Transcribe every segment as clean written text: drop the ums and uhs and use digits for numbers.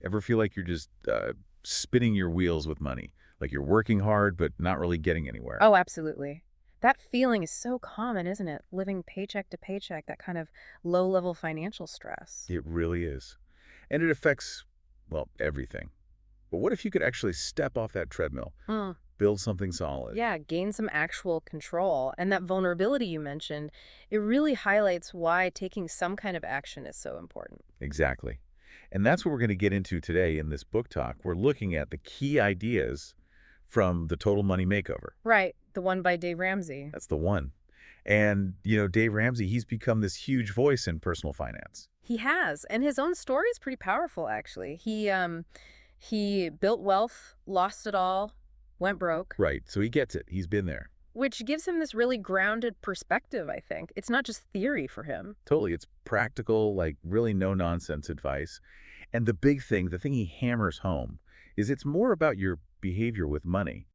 Ever feel like you're just spinning your wheels with money? Like you're working hard, but not really getting anywhere? Oh, absolutely. That feeling is so common, isn't it? Living paycheck to paycheck, that kind of low-level financial stress. It really is. And it affects, well, everything. But what if you could actually step off that treadmill, Mm. build something solid? Yeah, gain some actual control. And that vulnerability you mentioned, it really highlights why taking some kind of action is so important. Exactly. And that's what we're going to get into today in this book talk. We're looking at the key ideas from the Total Money Makeover. Right, the one by Dave Ramsey. That's the one. And, Dave Ramsey, he's become this huge voice in personal finance. He has, and his own story is pretty powerful, actually. He built wealth, lost it all, went broke, Right. So he gets it. He's been there. which gives him this really grounded perspective, I think. It's not just theory for him. Totally. It's practical, like really no nonsense advice. And the big thing, the thing he hammers home, is it's more about your behavior with money.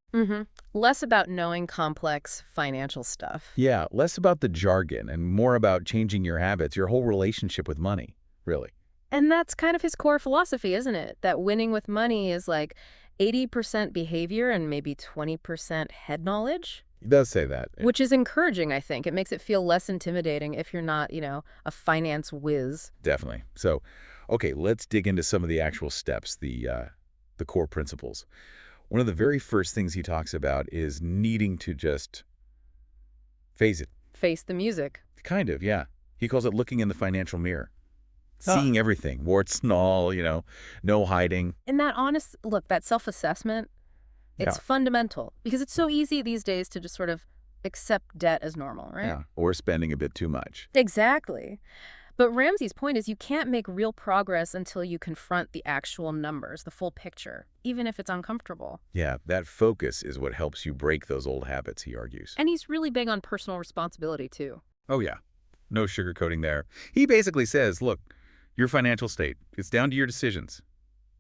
Less about knowing complex financial stuff. Yeah, less about the jargon and more about changing your habits, your whole relationship with money, really. And that's kind of his core philosophy, isn't it? That winning with money is like 80% behavior and maybe 20% head knowledge, He does say that. which is encouraging, I think. It makes it feel less intimidating if you're not, a finance whiz. Definitely. So, okay, let's dig into some of the actual steps, the core principles. One of the very first things he talks about is needing to just face it. Face the music. Kind of, yeah. He calls it looking in the financial mirror. Huh. Seeing everything, warts and all, no hiding. And that honest look, that self-assessment, it's Yeah. fundamental because it's so easy these days to just sort of accept debt as normal, right? Yeah. Or spending a bit too much. Exactly. But Ramsey's point is you can't make real progress until you confront the actual numbers, the full picture, even if it's uncomfortable. Yeah, that focus is what helps you break those old habits, he argues. And he's really big on personal responsibility, too. Oh, yeah. No sugarcoating there. He basically says, look, your financial state, it's down to your decisions.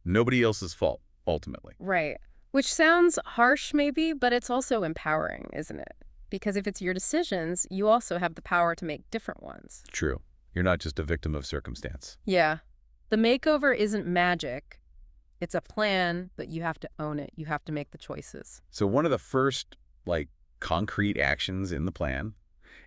Nobody else's fault, ultimately. Right. Which sounds harsh, maybe, but it's also empowering, isn't it? Because if it's your decisions, you also have the power to make different ones. True. You're not just a victim of circumstance. Yeah. The makeover isn't magic. It's a plan, but you have to own it. You have to make the choices. So one of the first, concrete actions in the plan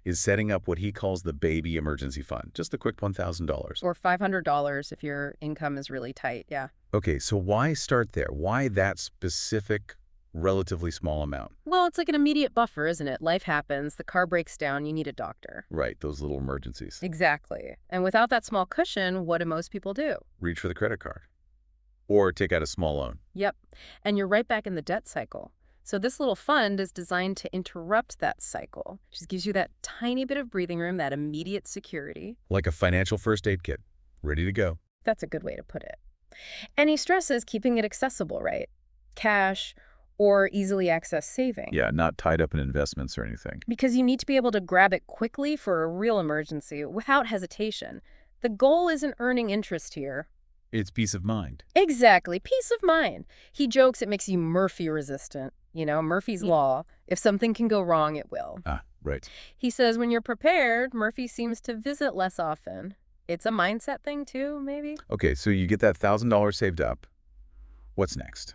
is setting up what he calls the baby emergency fund, just a quick $1,000. Or $500 if your income is really tight, yeah. Okay, so why start there? Why that specific, relatively small amount? Well, it's like an immediate buffer, isn't it? Life happens, the car breaks down, you need a doctor. Right, those little emergencies. Exactly. And without that small cushion, what do most people do? Reach for the credit card. Or take out a small loan. Yep. And you're right back in the debt cycle. So this little fund is designed to interrupt that cycle. Just gives you that tiny bit of breathing room, that immediate security. Like a financial first aid kit, ready to go. That's a good way to put it. And he stresses keeping it accessible, right? Cash or easily accessed saving. Yeah, not tied up in investments or anything. Because you need to be able to grab it quickly for a real emergency without hesitation. The goal isn't earning interest here. It's peace of mind. Exactly. Peace of mind. He jokes it makes you Murphy resistant. Murphy's Law. If something can go wrong, it will. Ah, right. He says when you're prepared, Murphy seems to visit less often. It's a mindset thing too, maybe? Okay, so you get that $1,000 saved up. What's next?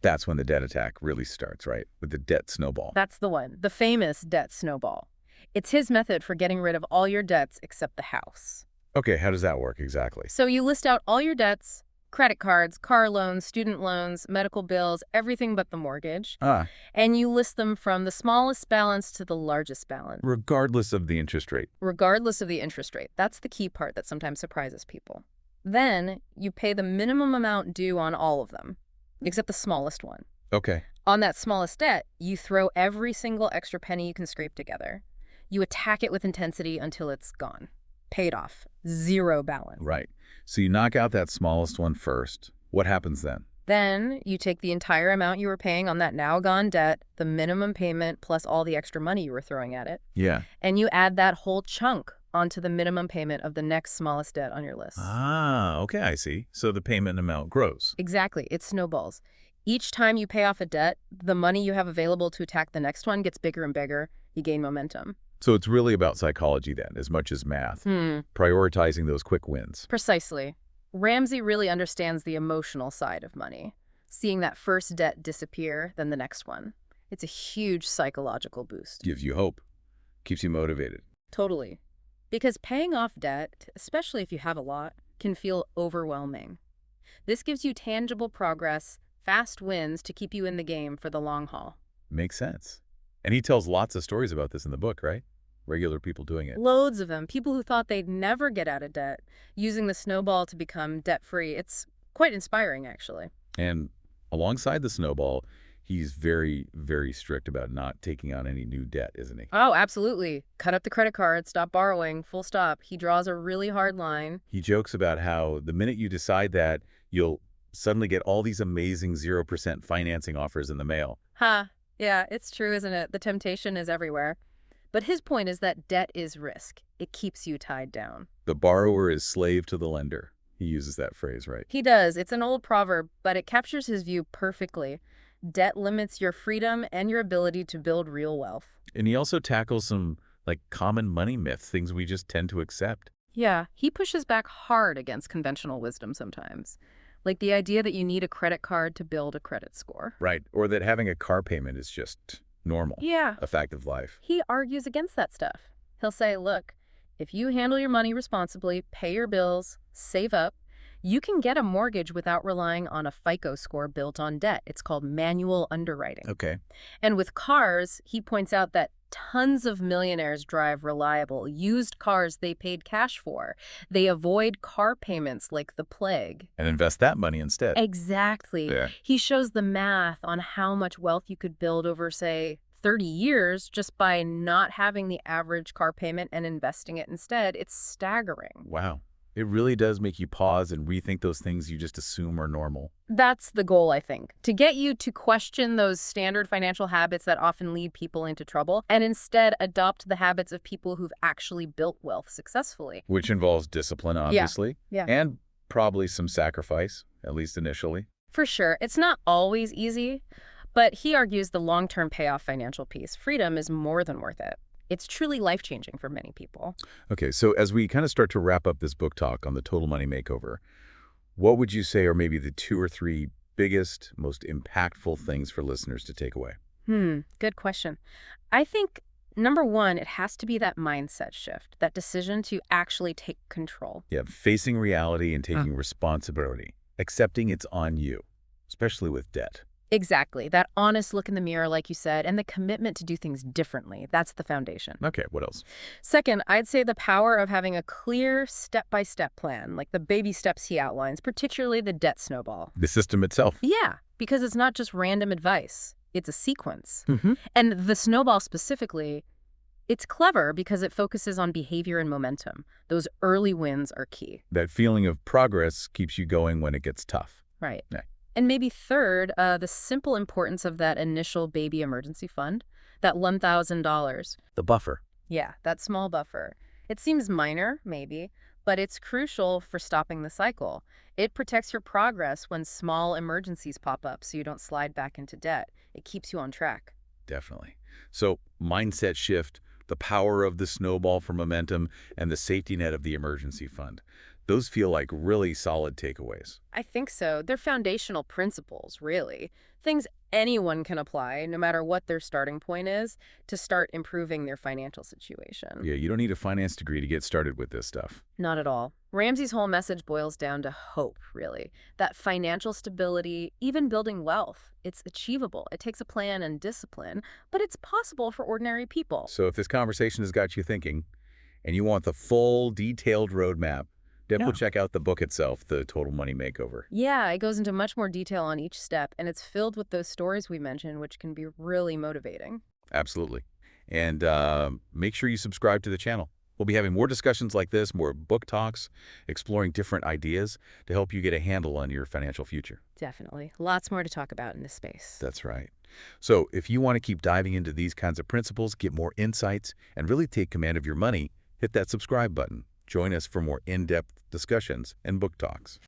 That's when the debt attack really starts, right? With the debt snowball. That's the one. The famous debt snowball. It's his method for getting rid of all your debts except the house. Okay, how does that work exactly? So you list out all your debts, credit cards, car loans, student loans, medical bills, everything but the mortgage. And you list them from the smallest balance to the largest balance. Regardless of the interest rate. Regardless of the interest rate. That's the key part that sometimes surprises people. Then you pay the minimum amount due on all of them, except the smallest one. Okay. On that smallest debt, you throw every single extra penny you can scrape together. You attack it with intensity until it's gone. Paid off. Zero balance. Right. So you knock out that smallest one first. What happens then? Then you take the entire amount you were paying on that now gone debt, the minimum payment plus all the extra money you were throwing at it, Yeah. and you add that whole chunk onto the minimum payment of the next smallest debt on your list. Ah, okay, I see. So the payment amount grows. Exactly. It snowballs. Each time you pay off a debt, the money you have available to attack the next one gets bigger and bigger. You gain momentum. So it's really about psychology then, as much as math. Prioritizing those quick wins. Precisely. Ramsey really understands the emotional side of money. Seeing that first debt disappear, then the next one. It's a huge psychological boost. Gives you hope. Keeps you motivated. Totally. Because paying off debt, especially if you have a lot, can feel overwhelming. This gives you tangible progress, fast wins to keep you in the game for the long haul. Makes sense. And he tells lots of stories about this in the book, right? Regular people doing it. Loads of them. People who thought they'd never get out of debt, using the snowball to become debt-free. It's quite inspiring, actually. And alongside the snowball, he's very, very strict about not taking on any new debt, isn't he? Oh, absolutely. Cut up the credit card, stop borrowing, full stop. He draws a really hard line. He jokes about how the minute you decide that, you'll suddenly get all these amazing 0% financing offers in the mail. Ha. Yeah, it's true, isn't it? The temptation is everywhere. But his point is that debt is risk. It keeps you tied down. The borrower is slave to the lender. He uses that phrase, right? He does. It's an old proverb, but it captures his view perfectly. Debt limits your freedom and your ability to build real wealth. And he also tackles some, common money myths, things we just tend to accept. Yeah, he pushes back hard against conventional wisdom sometimes. Like the idea that you need a credit card to build a credit score. Right, or that having a car payment is just normal. Yeah. A fact of life. He argues against that stuff. He'll say, look, if you handle your money responsibly, pay your bills, save up, you can get a mortgage without relying on a FICO score built on debt. It's called manual underwriting. Okay. And with cars, he points out that tons of millionaires drive reliable, used cars they paid cash for. They avoid car payments like the plague. And invest that money instead. Exactly. Yeah. He shows the math on how much wealth you could build over, say, 30 years just by not having the average car payment and investing it instead. It's staggering. Wow. It really does make you pause and rethink those things you just assume are normal. That's the goal, I think. To get you to question those standard financial habits that often lead people into trouble and instead adopt the habits of people who've actually built wealth successfully. Which involves discipline, obviously. Yeah. And probably some sacrifice, at least initially. For sure. It's not always easy, but he argues the long-term payoff financial piece, freedom, is more than worth it. It's truly life-changing for many people. Okay, so as we kind of start to wrap up this book talk on the Total Money Makeover, what would you say are maybe the 2 or 3 biggest, most impactful things for listeners to take away? Good question. I think, number one, it has to be that mindset shift, that decision to actually take control. Yeah, facing reality and taking responsibility, accepting it's on you, especially with debt. Exactly. That honest look in the mirror, like you said, and the commitment to do things differently. That's the foundation. Okay, what else? Second, I'd say the power of having a clear step-by-step plan, like the baby steps he outlines, particularly the debt snowball. The system itself. Yeah, because it's not just random advice. It's a sequence. Mm-hmm. And the snowball specifically, it's clever because it focuses on behavior and momentum. Those early wins are key. That feeling of progress keeps you going when it gets tough. Right. Yeah. And maybe third, the simple importance of that initial baby emergency fund, that $1,000. The buffer. Yeah, that small buffer. It seems minor, maybe, but it's crucial for stopping the cycle. It protects your progress when small emergencies pop up so you don't slide back into debt. It keeps you on track. Definitely. So mindset shift, the power of the snowball for momentum, and the safety net of the emergency fund. Those feel like really solid takeaways. I think so. They're foundational principles, really. Things anyone can apply, no matter what their starting point is, to start improving their financial situation. Yeah, you don't need a finance degree to get started with this stuff. Not at all. Ramsey's whole message boils down to hope, really. That financial stability, even building wealth, it's achievable. It takes a plan and discipline, but it's possible for ordinary people. So if this conversation has got you thinking, and you want the full, detailed roadmap, definitely check out the book itself, The Total Money Makeover. Yeah, it goes into much more detail on each step, and it's filled with those stories we mentioned, which can be really motivating. Absolutely. And make sure you subscribe to the channel. We'll be having more discussions like this, more book talks, exploring different ideas to help you get a handle on your financial future. Definitely. Lots more to talk about in this space. That's right. So if you want to keep diving into these kinds of principles, get more insights, and really take command of your money, hit that subscribe button. Join us for more in-depth discussions and book talks.